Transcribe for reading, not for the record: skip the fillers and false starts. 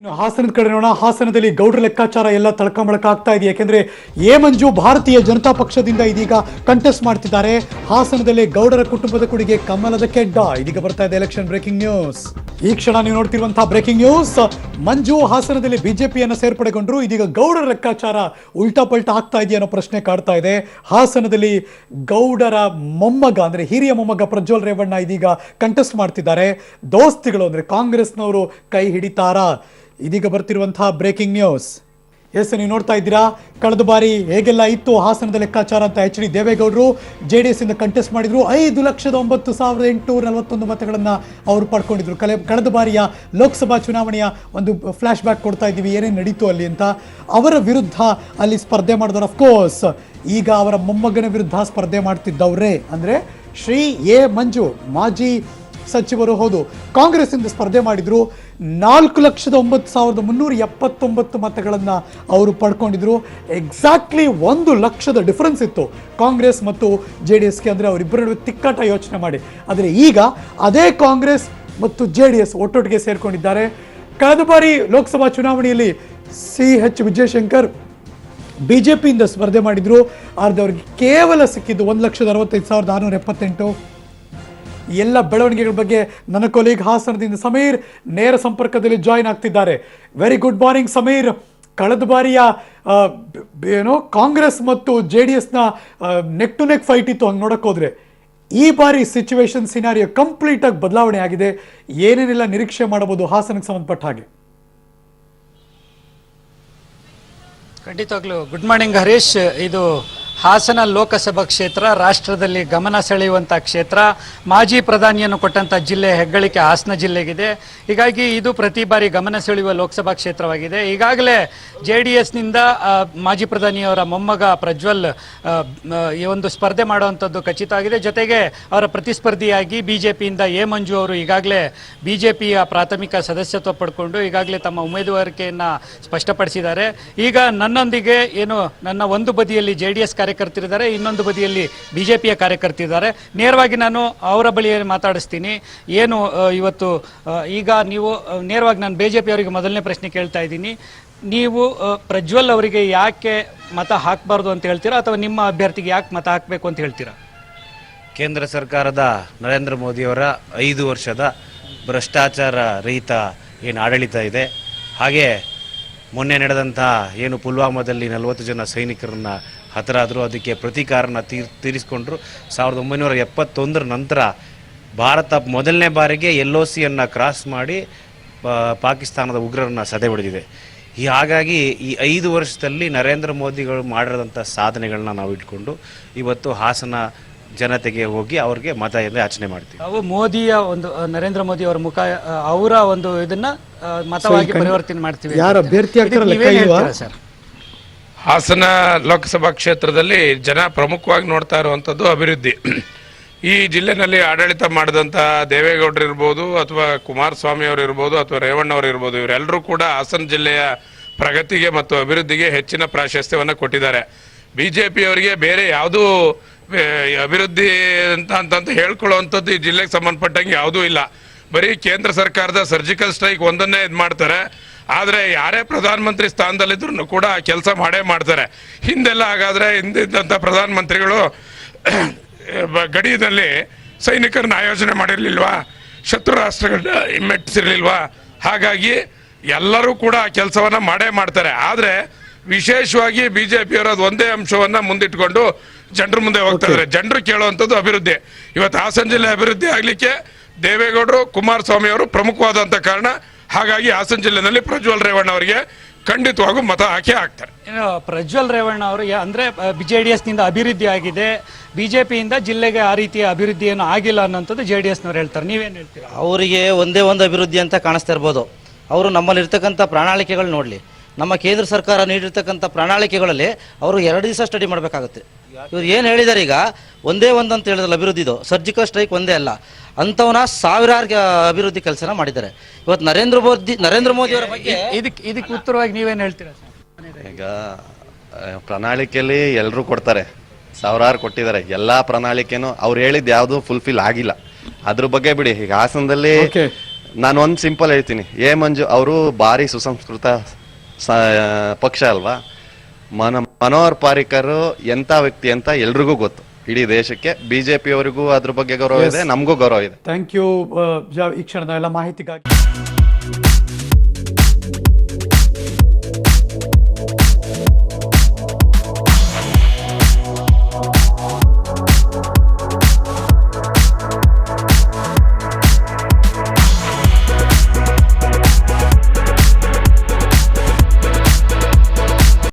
ಹಾಸನದ ಕಡೆ ನೋಡೋಣ. ಹಾಸನದಲ್ಲಿ ಗೌಡ್ರ ಲೆಕ್ಕಾಚಾರ ಎಲ್ಲ ತಳ್ಕೊಂಬಳಕ ಆಗ್ತಾ ಇದೆ. ಯಾಕೆಂದ್ರೆ ಎ ಮಂಜು ಭಾರತೀಯ ಜನತಾ ಪಕ್ಷದಿಂದ ಇದೀಗ ಕಂಟೆಸ್ಟ್ ಮಾಡ್ತಿದ್ದಾರೆ. ಹಾಸನದಲ್ಲಿ ಗೌಡರ ಕುಟುಂಬದ ಕುಡಿಗೆ ಕಮಲದ ಕೆಡ್ಡ. ಇದೀಗ ಬರ್ತಾ ಇದೆ ಎಲೆಕ್ಷನ್ ಬ್ರೇಕಿಂಗ್ ನ್ಯೂಸ್. ಈ ಕ್ಷಣ ನೀವು ನೋಡ್ತಿರುವಂತಹ ಬ್ರೇಕಿಂಗ್ ನ್ಯೂಸ್. ಮಂಜು ಹಾಸನದಲ್ಲಿ ಬಿಜೆಪಿಯನ್ನು ಸೇರ್ಪಡೆಗೊಂಡ್ರು. ಇದೀಗ ಗೌಡರ ಲೆಕ್ಕಾಚಾರ ಉಲ್ಟಾ ಪಲ್ಟಾ ಆಗ್ತಾ ಇದೆಯಾ ಅನ್ನೋ ಪ್ರಶ್ನೆ ಕಾಡ್ತಾ ಇದೆ. ಹಾಸನದಲ್ಲಿ ಗೌಡರ ಮೊಮ್ಮಗ ಅಂದ್ರೆ ಹಿರಿಯ ಮೊಮ್ಮಗ ಪ್ರಜ್ವಲ್ ರೇವಣ್ಣ ಇದೀಗ ಕಂಟೆಸ್ಟ್ ಮಾಡ್ತಿದ್ದಾರೆ. ದೋಸ್ತಿಗಳು ಅಂದ್ರೆ ಕಾಂಗ್ರೆಸ್ನವರು ಕೈ ಹಿಡಿತಾರಾ? ಇದೀಗ ಬರ್ತಿರುವಂತಹ ಬ್ರೇಕಿಂಗ್ ನ್ಯೂಸ್. ಎಸ್, ನೀವು ನೋಡ್ತಾ ಇದ್ದೀರಾ ಕಳೆದ ಬಾರಿ ಹೇಗೆಲ್ಲ ಇತ್ತು ಹಾಸನದ ಲೆಕ್ಕಾಚಾರ ಅಂತ. ಎಚ್ ಡಿ ದೇವೇಗೌಡರು JDS ಇಂದ ಕಂಟೆಸ್ಟ್ ಮಾಡಿದ್ರು. 5,09,841 ಮತಗಳನ್ನು ಅವರು ಪಡ್ಕೊಂಡಿದ್ರು. ಕಳೆದ ಬಾರಿಯ ಲೋಕಸಭಾ ಚುನಾವಣೆಯ ಒಂದು ಫ್ಲಾಶ್ ಬ್ಯಾಕ್ ಕೊಡ್ತಾ ಇದ್ದೀವಿ, ಏನೇನು ನಡೀತು ಅಲ್ಲಿ ಅಂತ. ಅವರ ವಿರುದ್ಧ ಅಲ್ಲಿ ಸ್ಪರ್ಧೆ ಮಾಡಿದವರು ಅಫ್ಕೋರ್ಸ್ ಈಗ ಅವರ ಮೊಮ್ಮಗನ ವಿರುದ್ಧ ಸ್ಪರ್ಧೆ ಮಾಡ್ತಿದ್ದವ್ರೆ. ಅಂದರೆ ಶ್ರೀ ಎ ಮಂಜು ಮಾಜಿ ಸಚಿವರು, ಹೌದು, ಕಾಂಗ್ರೆಸ್ ಇಂದ ಸ್ಪರ್ಧೆ ಮಾಡಿದ್ರು. 4,09,379 ಮತಗಳನ್ನು ಅವರು ಪಡ್ಕೊಂಡಿದ್ರು. ಎಕ್ಸಾಕ್ಟ್ಲಿ 1,00,000 ಡಿಫರೆನ್ಸ್ ಇತ್ತು ಕಾಂಗ್ರೆಸ್ ಮತ್ತು JDSಗೆ. ಅಂದರೆ ಅವರಿಬ್ಬರ ನಡುವೆ ತಿಕ್ಕಾಟ ಯೋಚನೆ ಮಾಡಿ. ಆದರೆ ಈಗ ಅದೇ ಕಾಂಗ್ರೆಸ್ ಮತ್ತು JDS ಒಟ್ಟೊಟ್ಟಿಗೆ ಸೇರ್ಕೊಂಡಿದ್ದಾರೆ. ಕಳೆದ ಬಾರಿ ಲೋಕಸಭಾ ಚುನಾವಣೆಯಲ್ಲಿ CH ವಿಜಯಶಂಕರ್ BJPಯಿಂದ ಸ್ಪರ್ಧೆ ಮಾಡಿದ್ರು. ಆದರೆ ಅವರಿಗೆ ಕೇವಲ ಸಿಕ್ಕಿದ್ದು 1,65,678. ಎಲ್ಲ ಬೆಳವಣಿಗೆಗಳ ಬಗ್ಗೆ ನನ್ನ ಕೊಲೀಗ್ ಹಾಸನದಿಂದ ಸಮೀರ್ ನೇರ ಸಂಪರ್ಕದಲ್ಲಿ ಜಾಯಿನ್ ಆಗ್ತಿದ್ದಾರೆ. Very good morning Sameer. ಕಳೆದ ಬಾರಿಯ ಕಾಂಗ್ರೆಸ್ ಮತ್ತು JDSನ ನೆಕ್ ಟು ನೆಕ್ ಫೈಟ್ ಇತ್ತು. ಹಂಗೆ ನೋಡಕ್ ಹೋದ್ರೆ ಈ ಬಾರಿ ಸಿಚುವೇಶನ್ ಸಿನಾರಿಯೋ ಕಂಪ್ಲೀಟ್ ಆಗಿ ಬದಲಾವಣೆ ಆಗಿದೆ. ಏನೇನೆಲ್ಲ ನಿರೀಕ್ಷೆ ಮಾಡಬಹುದು ಹಾಸನಕ್ಕೆ ಸಂಬಂಧಪಟ್ಟ ಹಾಗೆ? ಖಂಡಿತವಾಗ್ಲೂ ಗುಡ್ ಮಾರ್ನಿಂಗ್ ಹರೀಶ್. ಇದು ಹಾಸನ ಲೋಕಸಭಾ ಕ್ಷೇತ್ರ ರಾಷ್ಟ್ರದಲ್ಲಿ ಗಮನ ಸೆಳೆಯುವಂಥ ಕ್ಷೇತ್ರ. ಮಾಜಿ ಪ್ರಧಾನಿಯನ್ನು ಕೊಟ್ಟಂಥ ಜಿಲ್ಲೆ ಹೆಗ್ಗಳಿಕೆ ಹಾಸನ ಜಿಲ್ಲೆಗಿದೆ. ಹೀಗಾಗಿ ಇದು ಪ್ರತಿ ಬಾರಿ ಗಮನ ಸೆಳೆಯುವ ಲೋಕಸಭಾ ಕ್ಷೇತ್ರವಾಗಿದೆ. ಈಗಾಗಲೇ JDSನಿಂದ ಮಾಜಿ ಪ್ರಧಾನಿಯವರ ಮೊಮ್ಮಗ ಪ್ರಜ್ವಲ್ ಈ ಒಂದು ಸ್ಪರ್ಧೆ ಮಾಡುವಂಥದ್ದು ಖಚಿತವಾಗಿದೆ. ಜೊತೆಗೆ ಅವರ ಪ್ರತಿಸ್ಪರ್ಧಿಯಾಗಿ BJPಯಿಂದ ಎ ಮಂಜು ಅವರು ಈಗಾಗಲೇ BJPಯ ಪ್ರಾಥಮಿಕ ಸದಸ್ಯತ್ವ ಪಡ್ಕೊಂಡು ಈಗಾಗಲೇ ತಮ್ಮ ಉಮೇದುವಾರಿಕೆಯನ್ನು ಸ್ಪಷ್ಟಪಡಿಸಿದ್ದಾರೆ. ಈಗ ನನ್ನೊಂದಿಗೆ ನನ್ನ ಒಂದು ಬದಿಯಲ್ಲಿ JDS ಕಾರ್ಯಕರ್ತರಿದ್ದಾರೆ, ಇನ್ನೊಂದು ಬದಿಯಲ್ಲಿ BJPಯ ಕಾರ್ಯಕರ್ತರಿದ್ದಾರೆ. ನೇರವಾಗಿ ನಾನು ಅವರ ಬಳಿ ಮಾತಾಡಿಸ್ತೀನಿ. ಇವತ್ತು ಈಗ ನೀವು ನೇರವಾಗಿ ನಾನು BJP ಅವರಿಗೆ ಮೊದಲನೇ ಪ್ರಶ್ನೆ ಕೇಳ್ತಾ ಇದ್ದೀನಿ. ನೀವು ಪ್ರಜ್ವಲ್ ಅವರಿಗೆ ಯಾಕೆ ಮತ ಹಾಕಬಾರ್ದು ಅಂತ ಹೇಳ್ತೀರಾ, ಅಥವಾ ನಿಮ್ಮ ಅಭ್ಯರ್ಥಿಗೆ ಯಾಕೆ ಮತ ಹಾಕಬೇಕು ಅಂತ ಹೇಳ್ತೀರಾ? ಕೇಂದ್ರ ಸರ್ಕಾರದ ನರೇಂದ್ರ ಮೋದಿಯವರ 5 ವರ್ಷದ ಭ್ರಷ್ಟಾಚಾರ ರಹಿತ ಏನು ಆಡಳಿತ ಇದೆ, ಹಾಗೆ ಮೊನ್ನೆ ನಡೆದಂಥ ಪುಲ್ವಾಮಾದಲ್ಲಿ 40 ಜನ ಸೈನಿಕರನ್ನ ಹತರಾದರು, ಅದಕ್ಕೆ ಪ್ರತೀಕಾರನ ತೀರಿಸಿಕೊಂಡ್ರು. 1971 ನಂತರ ಭಾರತ ಮೊದಲನೇ ಬಾರಿಗೆ LOCಯನ್ನು ಕ್ರಾಸ್ ಮಾಡಿ ಪಾಕಿಸ್ತಾನದ ಉಗ್ರರನ್ನ ಸದೆ ಹೊಡೆದಿದೆ. ಹಾಗಾಗಿ ಈ 5 ವರ್ಷದಲ್ಲಿ ನರೇಂದ್ರ ಮೋದಿಗಳು ಮಾಡಿರೋಂಥ ಸಾಧನೆಗಳನ್ನ ನಾವು ಇಟ್ಕೊಂಡು ಇವತ್ತು ಹಾಸನ ಜನತೆಗೆ ಹೋಗಿ ಅವ್ರಿಗೆ ಮತ ಯಾಚನೆ ಮಾಡ್ತೀವಿ. ನಾವು ಮೋದಿಯ ಒಂದು ನರೇಂದ್ರ ಮೋದಿ ಅವರ ಮುಖ ಅವರ ಒಂದು ಇದನ್ನ ಮತವಾಗಿ ಪರಿವರ್ತನೆ ಮಾಡ್ತೀವಿ. ಯಾರು ಅಭ್ಯರ್ಥಿ ಆಗ್ತಾರಲ್ಲ ಸರ್? ಹಾಸನ ಲೋಕಸಭಾ ಕ್ಷೇತ್ರದಲ್ಲಿ ಜನ ಪ್ರಮುಖವಾಗಿ ನೋಡ್ತಾ ಇರುವಂಥದ್ದು ಅಭಿವೃದ್ಧಿ. ಈ ಜಿಲ್ಲೆನಲ್ಲಿ ಆಡಳಿತ ಮಾಡಿದಂಥ ದೇವೇಗೌಡರು ಇರ್ಬೋದು, ಅಥವಾ ಕುಮಾರಸ್ವಾಮಿ ಅವರು ಇರ್ಬೋದು, ಅಥವಾ ರೇವಣ್ಣ ಅವರು ಇರ್ಬೋದು, ಇವರೆಲ್ಲರೂ ಕೂಡ ಹಾಸನ ಜಿಲ್ಲೆಯ ಪ್ರಗತಿಗೆ ಮತ್ತು ಅಭಿವೃದ್ಧಿಗೆ ಹೆಚ್ಚಿನ ಪ್ರಾಶಸ್ತ್ಯವನ್ನು ಕೊಟ್ಟಿದ್ದಾರೆ. BJP ಅವರಿಗೆ ಬೇರೆ ಯಾವುದೂ ಅಭಿವೃದ್ಧಿ ಅಂತ ಹೇಳ್ಕೊಳ್ಳುವಂಥದ್ದು ಈ ಜಿಲ್ಲೆಗೆ ಸಂಬಂಧಪಟ್ಟಂಗೆ ಯಾವುದೂ ಇಲ್ಲ. ಬರೀ ಕೇಂದ್ರ ಸರ್ಕಾರದ ಸರ್ಜಿಕಲ್ ಸ್ಟ್ರೈಕ್ ಒಂದನ್ನೇ ಇದು ಮಾಡ್ತಾರೆ. ಆದರೆ ಯಾರೇ ಪ್ರಧಾನಮಂತ್ರಿ ಸ್ಥಾನದಲ್ಲಿದ್ರು ಕೂಡ ಕೆಲಸ ಮಾಡೇ ಮಾಡ್ತಾರೆ. ಹಿಂದೆಲ್ಲ ಹಾಗಾದರೆ ಹಿಂದಿದ್ದಂಥ ಪ್ರಧಾನಮಂತ್ರಿಗಳು ಗಡಿಯಲ್ಲಿ ಸೈನಿಕರನ್ನ ಆಯೋಜನೆ ಮಾಡಿರಲಿಲ್ವಾ, ಶತ್ರು ರಾಷ್ಟ್ರಗಳನ್ನ ಹಿಮ್ಮೆಟ್ಟಿಸಿರ್ಲಿಲ್ವಾ? ಹಾಗಾಗಿ ಎಲ್ಲರೂ ಕೂಡ ಕೆಲಸವನ್ನು ಮಾಡೇ ಮಾಡ್ತಾರೆ. ಆದರೆ ವಿಶೇಷವಾಗಿ BJP ಅವರದು ಒಂದೇ ಅಂಶವನ್ನು ಮುಂದಿಟ್ಕೊಂಡು ಜನರ ಮುಂದೆ ಹೋಗ್ತಾ ಇದ್ದಾರೆ. ಜನರು ಕೇಳುವಂಥದ್ದು ಅಭಿವೃದ್ಧಿ. ಇವತ್ತು ಹಾಸನ ಜಿಲ್ಲೆ ಅಭಿವೃದ್ಧಿ ಆಗಲಿಕ್ಕೆ ದೇವೇಗೌಡರು, ಕುಮಾರಸ್ವಾಮಿ ಅವರು ಪ್ರಮುಖವಾದಂಥ ಕಾರಣ. ಹಾಗಾಗಿ ಹಾಸನ ಜಿಲ್ಲೆಯಲ್ಲಿ ಪ್ರಜ್ವಲ್ ರೇವಣ್ಣ ಅವರಿಗೆ ಖಂಡಿತವಾಗೂ ಮತ ಹಾಕ್ತಾರೆ. ಪ್ರಜ್ವಲ್ ರೇವಣ್ಣ ಅವರು ಅಂದ್ರೆ JDSನಿಂದ ಅಭಿವೃದ್ಧಿ ಆಗಿದೆ, BJPಯಿಂದ ಜಿಲ್ಲೆಗೆ ಆ ರೀತಿಯ ಅಭಿವೃದ್ಧಿ ಏನು ಆಗಿಲ್ಲ ಅನ್ನೋಂಥದ್ದು JDSನವ್ರು ಹೇಳ್ತಾರೆ. ನೀವೇನು ಹೇಳ್ತೀರಾ? ಅವರಿಗೆ ಒಂದೇ ಒಂದು ಅಭಿವೃದ್ಧಿ ಅಂತ ಕಾಣಿಸ್ತಾ ಇರ್ಬೋದು. ಅವರು ನಮ್ಮಲ್ಲಿರ್ತಕ್ಕಂಥ ಪ್ರಣಾಳಿಕೆಗಳು ನೋಡಲಿ, ನಮ್ಮ ಕೇಂದ್ರ ಸರ್ಕಾರ ನೀಡಿರ್ತಕ್ಕಂಥ ಪ್ರಣಾಳಿಕೆಗಳಲ್ಲಿ ಅವರು 2 ದಿವಸ ಸ್ಟಡಿ ಮಾಡಬೇಕಾಗುತ್ತೆ. ಇವ್ರು ಏನು ಹೇಳಿದ್ದಾರೆ ಈಗ, ಒಂದೇ ಒಂದು ಅಂತ ಹೇಳಿದ್ರಲ್ಲ ಅಭಿವೃದ್ಧಿದು, ಸರ್ಜಿಕಲ್ ಸ್ಟ್ರೈಕ್ ಒಂದೇ ಅಲ್ಲ, ಅಂಥವನ್ನ ಸಾವಿರಾರು ಅಭಿವೃದ್ಧಿ ಕೆಲಸನ ಮಾಡಿದ್ದಾರೆ. ಇವತ್ತು ನರೇಂದ್ರ ಮೋದಿ ಅವರ ಬಗ್ಗೆ ಇದಕ್ಕೆ ಉತ್ತರವಾಗಿ ನೀವೇನು ಹೇಳ್ತೀರಾ? ಈಗ ಪ್ರಣಾಳಿಕೆಯಲ್ಲಿ ಎಲ್ಲರೂ ಕೊಡ್ತಾರೆ, ಸಾವಿರಾರು ಕೊಟ್ಟಿದ್ದಾರೆ. ಎಲ್ಲ ಪ್ರಣಾಳಿಕೆನೂ ಅವ್ರು ಹೇಳಿದ್ದು ಯಾವುದು ಫುಲ್ಫಿಲ್ ಆಗಿಲ್ಲ. ಅದ್ರ ಬಗ್ಗೆ ಬಿಡಿ. ಈಗ ಹಾಸನದಲ್ಲಿ ನಾನು ಒಂದು ಸಿಂಪಲ್ ಹೇಳ್ತೀನಿ, ಎ ಮಂಜು ಅವರು ಭಾರಿ ಸುಸಂಸ್ಕೃತ ಪಕ್ಷ ಅಲ್ವಾ. ಮನೋಹರ್ ಪಾರಿಕರ್ ಎಂಥ ವ್ಯಕ್ತಿ ಅಂತ ಎಲ್ರಿಗೂ ಗೊತ್ತು, ಇಡೀ ದೇಶಕ್ಕೆ. ಬಿಜೆಪಿ ಅವರಿಗೂ ಅದ್ರ ಬಗ್ಗೆ ಗೌರವ ಇದೆ, ನಮಗೂ ಗೌರವ ಇದೆ. ಥ್ಯಾಂಕ್ ಯು ಈ ಕ್ಷಣದ ಎಲ್ಲ ಮಾಹಿತಿಗಾಗಿ.